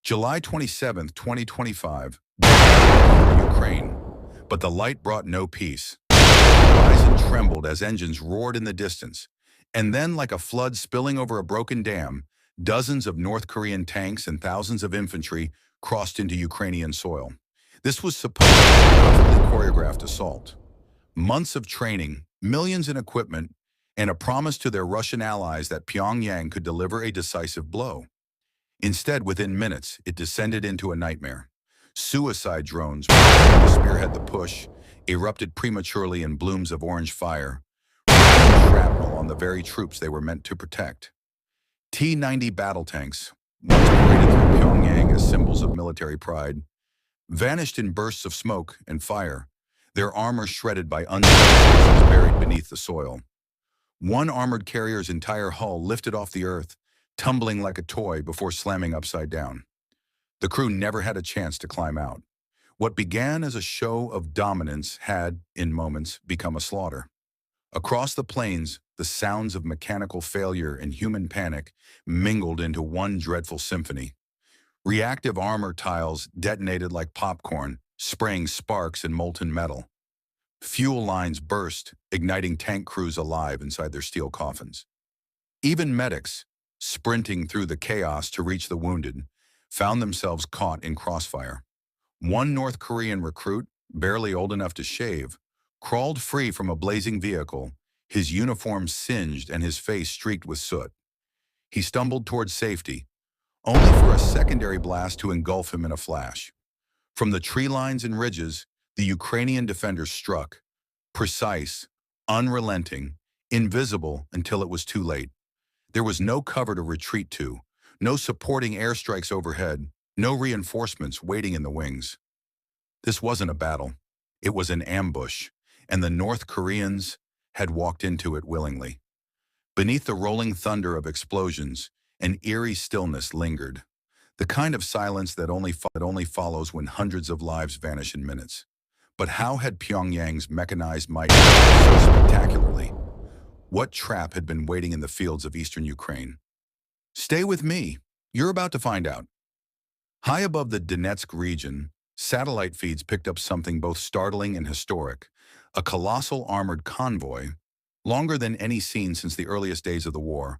July 27, 2025, Ukraine. But the light brought no peace. The horizon trembled as engines roared in the distance. And then, like a flood spilling over a broken dam, dozens of North Korean tanks and thousands of infantry crossed into Ukrainian soil. This was supposed to be a perfectly choreographed assault. Months of training, millions in equipment, and a promise to their Russian allies that Pyongyang could deliver a decisive blow. Instead, within minutes, it descended into a nightmare. Suicide drones, to spearhead the push, erupted prematurely in blooms of orange fire, raining shrapnel on the very troops they were meant to protect. T-90 battle tanks, once paraded through Pyongyang as symbols of military pride, vanished in bursts of smoke and fire, their armor shredded by unseen forces buried beneath the soil. One armored carrier's entire hull lifted off the earth, tumbling like a toy before slamming upside down. The crew never had a chance to climb out. What began as a show of dominance had, in moments, become a slaughter. Across the plains, the sounds of mechanical failure and human panic mingled into one dreadful symphony. Reactive armor tiles detonated like popcorn, spraying sparks and molten metal. Fuel lines burst, igniting tank crews alive inside their steel coffins. Even medics, sprinting through the chaos to reach the wounded, found themselves caught in crossfire. One North Korean recruit, barely old enough to shave, crawled free from a blazing vehicle, his uniform singed and his face streaked with soot. He stumbled towards safety, only for a secondary blast to engulf him in a flash. From the tree lines and ridges, the Ukrainian defenders struck, precise, unrelenting, invisible until it was too late. There was no cover to retreat to, no supporting airstrikes overhead, no reinforcements waiting in the wings. This wasn't a battle. It was an ambush, and the North Koreans had walked into it willingly. Beneath the rolling thunder of explosions, an eerie stillness lingered, the kind of silence that only follows when hundreds of lives vanish in minutes. But how had Pyongyang's mechanized might failed so spectacularly? What trap had been waiting in the fields of eastern Ukraine? Stay with me. You're about to find out. High above the Donetsk region, satellite feeds picked up something both startling and historic. A colossal armored convoy, longer than any seen since the earliest days of the war,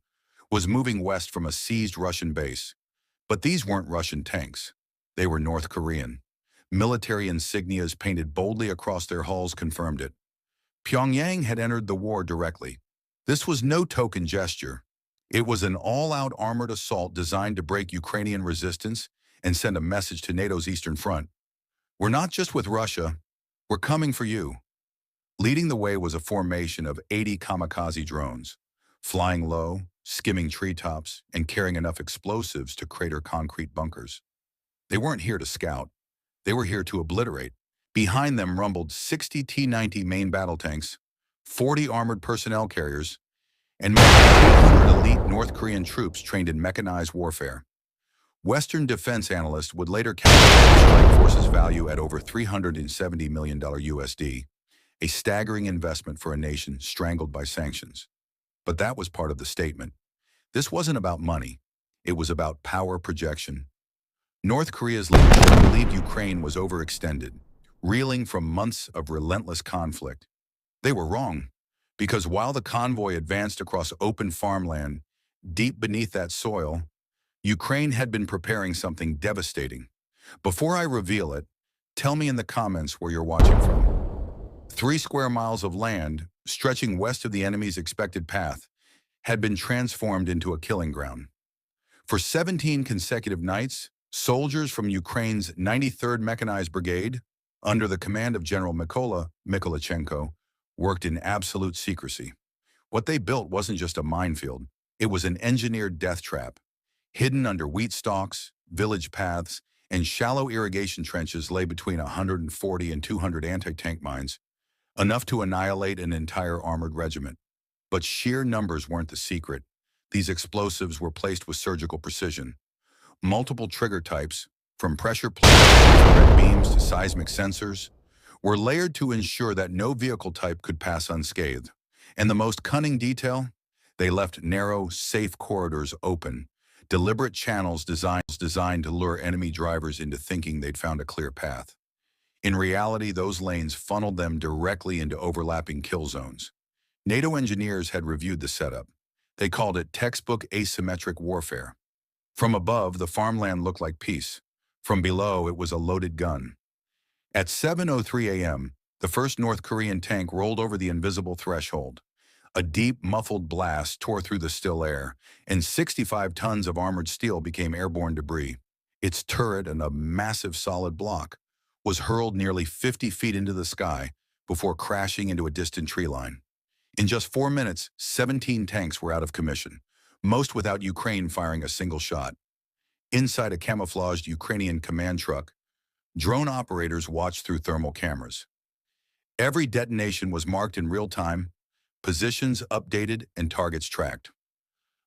was moving west from a seized Russian base. But these weren't Russian tanks. They were North Korean. Military insignias painted boldly across their hulls confirmed it. Pyongyang had entered the war directly. This was no token gesture. It was an all-out armored assault designed to break Ukrainian resistance and send a message to NATO's Eastern Front. We're not just with Russia, we're coming for you. Leading the way was a formation of 80 kamikaze drones, flying low, skimming treetops, and carrying enough explosives to crater concrete bunkers. They weren't here to scout. They were here to obliterate. Behind them rumbled 60 T-90 main battle tanks, 40 armored personnel carriers, and more than 800 elite North Korean troops trained in mechanized warfare. Western defense analysts would later calculate the strike force's value at over $370 million USD, a staggering investment for a nation strangled by sanctions. But that was part of the statement. This wasn't about money. It was about power projection. North Korea's leadership believed Ukraine was overextended, reeling from months of relentless conflict. They were wrong, because while the convoy advanced across open farmland, deep beneath that soil, Ukraine had been preparing something devastating. Before I reveal it, tell me in the comments where you're watching from. 3 square miles of land, stretching west of the enemy's expected path, had been transformed into a killing ground. For 17 consecutive nights, soldiers from Ukraine's 93rd Mechanized Brigade, under the command of General Mykola Mikolichenko, worked in absolute secrecy. What they built wasn't just a minefield, it was an engineered death trap. Hidden under wheat stalks, village paths, and shallow irrigation trenches lay between 140 and 200 anti-tank mines, enough to annihilate an entire armored regiment. But sheer numbers weren't the secret. These explosives were placed with surgical precision. Multiple trigger types, from pressure plates to infrared beams to seismic sensors, were layered to ensure that no vehicle type could pass unscathed. And the most cunning detail? They left narrow, safe corridors open, deliberate channels designed to lure enemy drivers into thinking they'd found a clear path. In reality, those lanes funneled them directly into overlapping kill zones. NATO engineers had reviewed the setup. They called it textbook asymmetric warfare. From above, the farmland looked like peace. From below, it was a loaded gun. At 7:03 a.m., the first North Korean tank rolled over the invisible threshold. A deep, muffled blast tore through the still air, and 65 tons of armored steel became airborne debris. Its turret, and a massive solid block, was hurled nearly 50 feet into the sky before crashing into a distant tree line. In just 4 minutes, 17 tanks were out of commission, most without Ukraine firing a single shot. Inside a camouflaged Ukrainian command truck, drone operators watched through thermal cameras. Every detonation was marked in real time, positions updated, and targets tracked.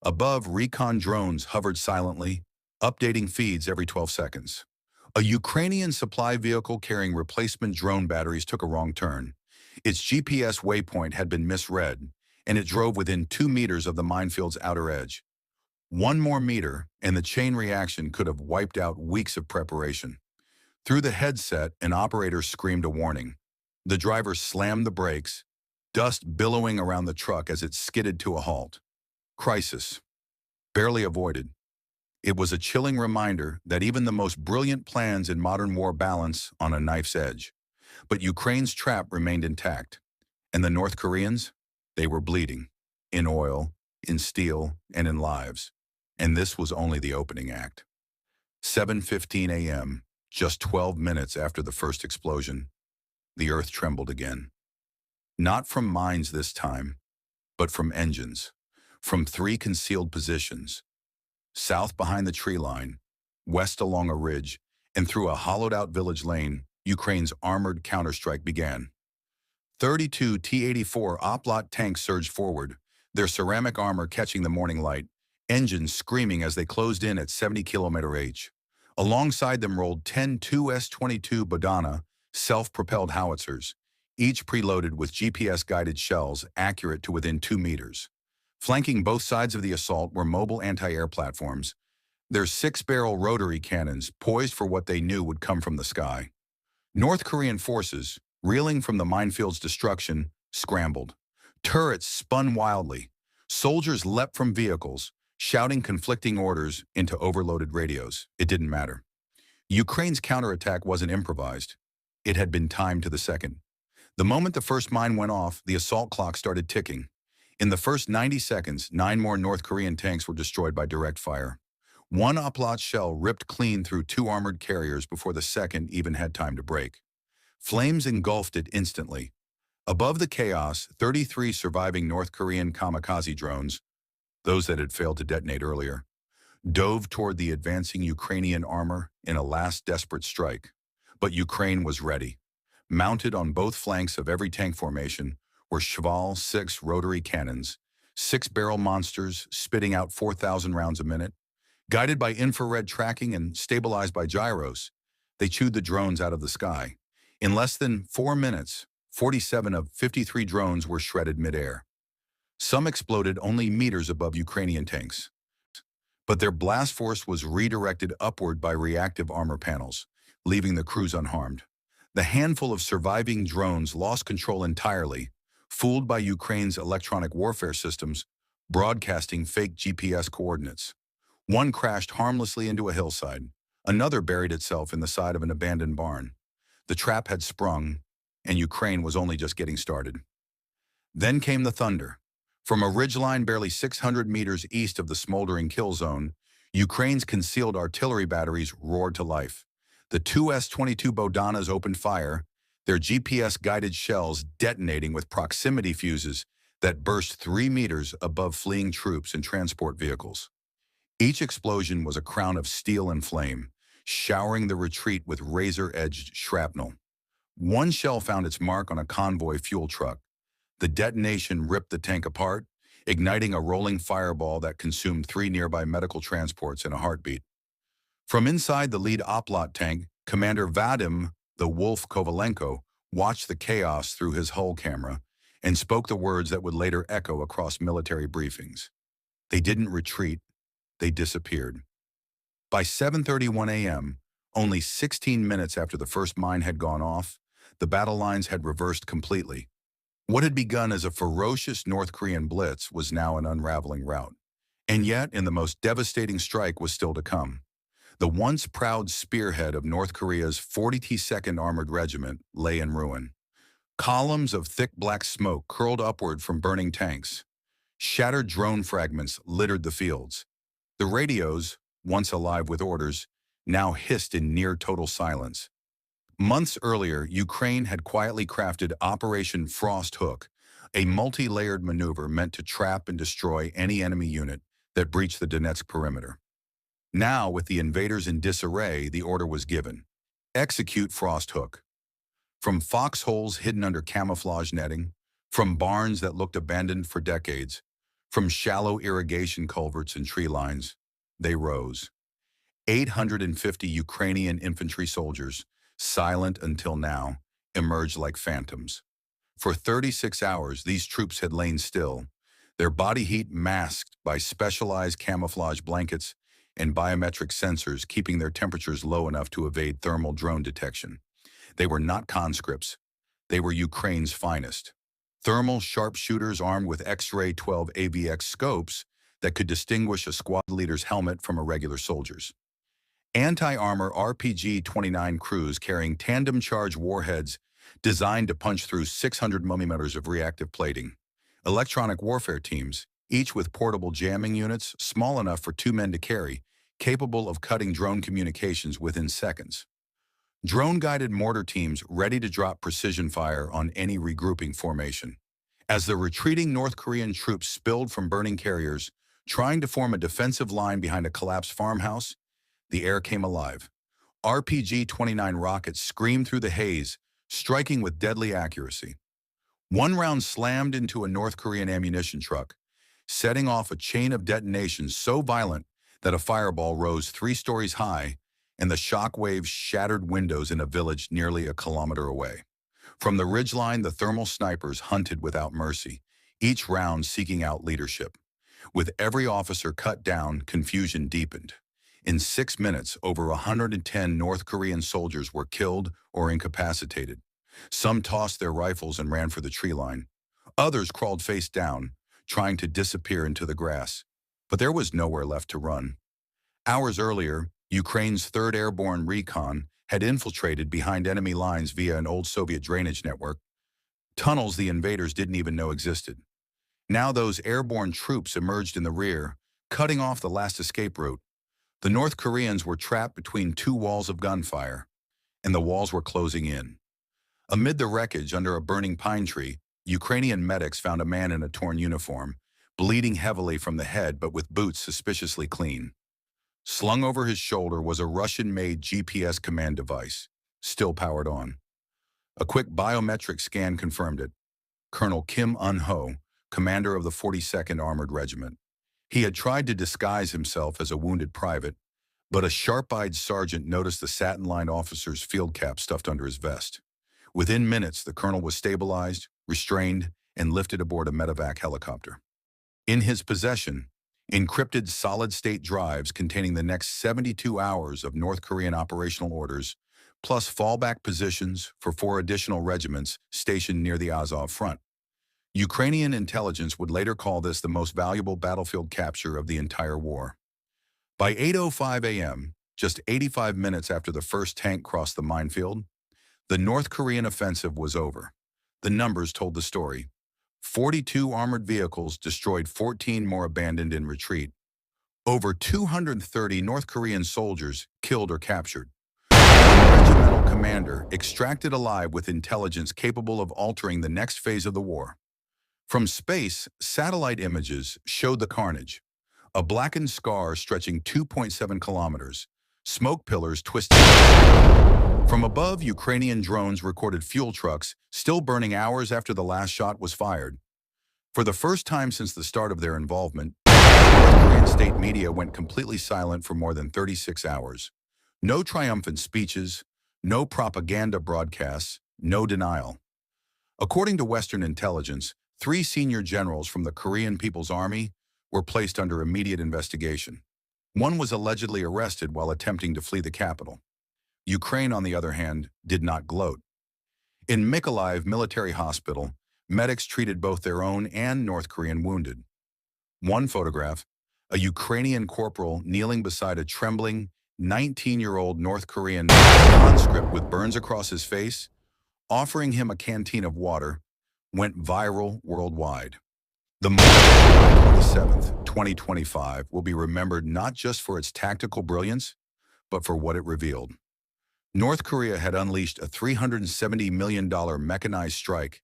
Above, recon drones hovered silently, updating feeds every 12 seconds. A Ukrainian supply vehicle carrying replacement drone batteries took a wrong turn. Its GPS waypoint had been misread, and it drove within 2 meters of the minefield's outer edge. One more meter, and the chain reaction could have wiped out weeks of preparation. Through the headset, an operator screamed a warning. The driver slammed the brakes, dust billowing around the truck as it skidded to a halt. Crisis. Barely avoided. It was a chilling reminder that even the most brilliant plans in modern war balance on a knife's edge. But Ukraine's trap remained intact. And the North Koreans? They were bleeding. In oil, in steel, and in lives. And this was only the opening act. 7:15 a.m., just 12 minutes after the first explosion, the earth trembled again. Not from mines this time, but from engines, from 3 concealed positions. South behind the tree line, west along a ridge, and through a hollowed-out village lane, Ukraine's armored counterstrike began. 32 T-84 Oplot tanks surged forward, their ceramic armor catching the morning light, engines screaming as they closed in at 70 km/h. Alongside them rolled 10 2S-22 Bodana self-propelled howitzers, each preloaded with GPS-guided shells accurate to within 2 meters. Flanking both sides of the assault were mobile anti-air platforms, their 6-barrel rotary cannons poised for what they knew would come from the sky. North Korean forces, reeling from the minefield's destruction, scrambled. Turrets spun wildly. Soldiers leapt from vehicles, shouting conflicting orders into overloaded radios. It didn't matter. Ukraine's counterattack wasn't improvised. It had been timed to the second. The moment the first mine went off, the assault clock started ticking. In the first 90 seconds, 9 more North Korean tanks were destroyed by direct fire. One Oplot shell ripped clean through 2 armored carriers before the second even had time to break. Flames engulfed it instantly. Above the chaos, 33 surviving North Korean kamikaze drones, those that had failed to detonate earlier, dove toward the advancing Ukrainian armor in a last desperate strike. But Ukraine was ready. Mounted on both flanks of every tank formation were Cheval 6 rotary cannons, 6-barrel monsters spitting out 4,000 rounds a minute. Guided by infrared tracking and stabilized by gyros, they chewed the drones out of the sky. In less than 4 minutes, 47 of 53 drones were shredded midair. Some exploded only meters above Ukrainian tanks. But their blast force was redirected upward by reactive armor panels, leaving the crews unharmed. The handful of surviving drones lost control entirely, fooled by Ukraine's electronic warfare systems, broadcasting fake GPS coordinates. One crashed harmlessly into a hillside. Another buried itself in the side of an abandoned barn. The trap had sprung, and Ukraine was only just getting started. Then came the thunder. From a ridgeline barely 600 meters east of the smoldering kill zone, Ukraine's concealed artillery batteries roared to life. The 2S-22 Bodanas opened fire, their GPS-guided shells detonating with proximity fuses that burst 3 meters above fleeing troops and transport vehicles. Each explosion was a crown of steel and flame, showering the retreat with razor-edged shrapnel. One shell found its mark on a convoy fuel truck. The detonation ripped the tank apart, igniting a rolling fireball that consumed 3 nearby medical transports in a heartbeat. From inside the lead Oplot tank, Commander Vadim, the Wolf Kovalenko, watched the chaos through his hull camera and spoke the words that would later echo across military briefings. They didn't retreat. they disappeared. By 7:31 a.m., only 16 minutes after the first mine had gone off, the battle lines had reversed completely. What had begun as a ferocious North Korean blitz was now an unraveling rout. And yet, in the most devastating strike was still to come. The once proud spearhead of North Korea's 42nd Armored Regiment lay in ruin. Columns of thick black smoke curled upward from burning tanks. Shattered drone fragments littered the fields. The radios, once alive with orders, now hissed in near total silence. Months earlier, Ukraine had quietly crafted Operation Frost Hook, a multi-layered maneuver meant to trap and destroy any enemy unit that breached the Donetsk perimeter. Now, with the invaders in disarray, the order was given. Execute Frost Hook. From foxholes hidden under camouflage netting, from barns that looked abandoned for decades, from shallow irrigation culverts and tree lines, they rose. 850 Ukrainian infantry soldiers, silent until now, emerged like phantoms. For 36 hours, these troops had lain still, their body heat masked by specialized camouflage blankets and biometric sensors keeping their temperatures low enough to evade thermal drone detection. They were not conscripts. They were Ukraine's finest. Thermal sharpshooters armed with X-ray 12 AVX scopes that could distinguish a squad leader's helmet from a regular soldier's. Anti-armor RPG-29 crews carrying tandem-charge warheads designed to punch through 600 millimeters of reactive plating. Electronic warfare teams, each with portable jamming units small enough for 2 men to carry, capable of cutting drone communications within seconds. Drone-guided mortar teams ready to drop precision fire on any regrouping formation. As the retreating North Korean troops spilled from burning carriers, trying to form a defensive line behind a collapsed farmhouse, the air came alive. RPG-29 rockets screamed through the haze, striking with deadly accuracy. One round slammed into a North Korean ammunition truck, setting off a chain of detonations so violent that a fireball rose 3 stories high and the shock waves shattered windows in a village nearly a kilometer away. From the ridgeline, the thermal snipers hunted without mercy, each round seeking out leadership. With every officer cut down, confusion deepened. In 6 minutes, over 110 North Korean soldiers were killed or incapacitated. Some tossed their rifles and ran for the tree line. Others crawled face down, trying to disappear into the grass. But there was nowhere left to run. Hours earlier, Ukraine's 3rd Airborne Recon had infiltrated behind enemy lines via an old Soviet drainage network, tunnels the invaders didn't even know existed. Now those airborne troops emerged in the rear, cutting off the last escape route. The North Koreans were trapped between 2 walls of gunfire, and the walls were closing in. Amid the wreckage under a burning pine tree, Ukrainian medics found a man in a torn uniform, bleeding heavily from the head but with boots suspiciously clean. Slung over his shoulder was a Russian-made GPS command device, still powered on. A quick biometric scan confirmed it. Colonel Kim Un-ho, commander of the 42nd Armored Regiment. He had tried to disguise himself as a wounded private, but a sharp-eyed sergeant noticed the satin-lined officer's field cap stuffed under his vest. Within minutes, the colonel was stabilized, restrained, and lifted aboard a medevac helicopter. In his possession, encrypted solid-state drives containing the next 72 hours of North Korean operational orders, plus fallback positions for 4 additional regiments stationed near the Azov front. Ukrainian intelligence would later call this the most valuable battlefield capture of the entire war. By 8:05 a.m., just 85 minutes after the first tank crossed the minefield, the North Korean offensive was over. The numbers told the story. 42 armored vehicles destroyed, 14 more abandoned in retreat. Over 230 North Korean soldiers killed or captured. One regimental commander extracted alive with intelligence capable of altering the next phase of the war. From space, satellite images showed the carnage. A blackened scar stretching 2.7 kilometers, smoke pillars twisted. From above, Ukrainian drones recorded fuel trucks still burning hours after the last shot was fired. For the first time since the start of their involvement, North Korean state media went completely silent for more than 36 hours. No triumphant speeches, no propaganda broadcasts, no denial. According to Western intelligence, 3 senior generals from the Korean People's Army were placed under immediate investigation. One was allegedly arrested while attempting to flee the capital. Ukraine, on the other hand, did not gloat. In Mykolaiv Military Hospital, medics treated both their own and North Korean wounded. One photograph, a Ukrainian corporal kneeling beside a trembling 19-year-old North Korean conscript with burns across his face, offering him a canteen of water, went viral worldwide. The morning of July 27th, 2025 will be remembered not just for its tactical brilliance, but for what it revealed. North Korea had unleashed a $370 million mechanized strike,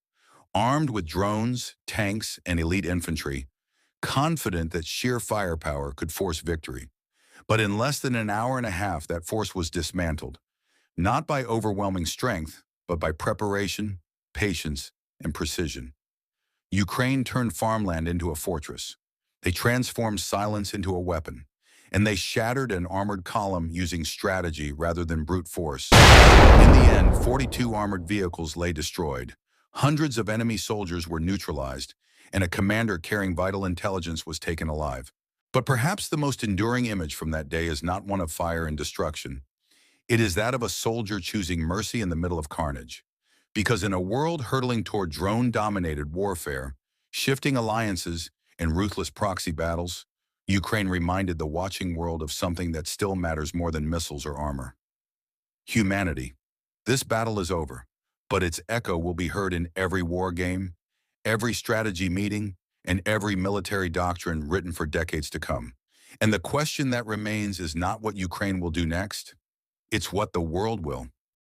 armed with drones, tanks, and elite infantry, confident that sheer firepower could force victory. But in less than an hour and a half, that force was dismantled, not by overwhelming strength, but by preparation, patience, and precision. Ukraine turned farmland into a fortress. They transformed silence into a weapon, and they shattered an armored column using strategy rather than brute force. In the end, 42 armored vehicles lay destroyed, hundreds of enemy soldiers were neutralized, and a commander carrying vital intelligence was taken alive. But perhaps the most enduring image from that day is not one of fire and destruction. It is that of a soldier choosing mercy in the middle of carnage. Because in a world hurtling toward drone-dominated warfare, shifting alliances, and ruthless proxy battles, Ukraine reminded the watching world of something that still matters more than missiles or armor. Humanity. This battle is over, but its echo will be heard in every war game, every strategy meeting, and every military doctrine written for decades to come. And the question that remains is not what Ukraine will do next, it's what the world will.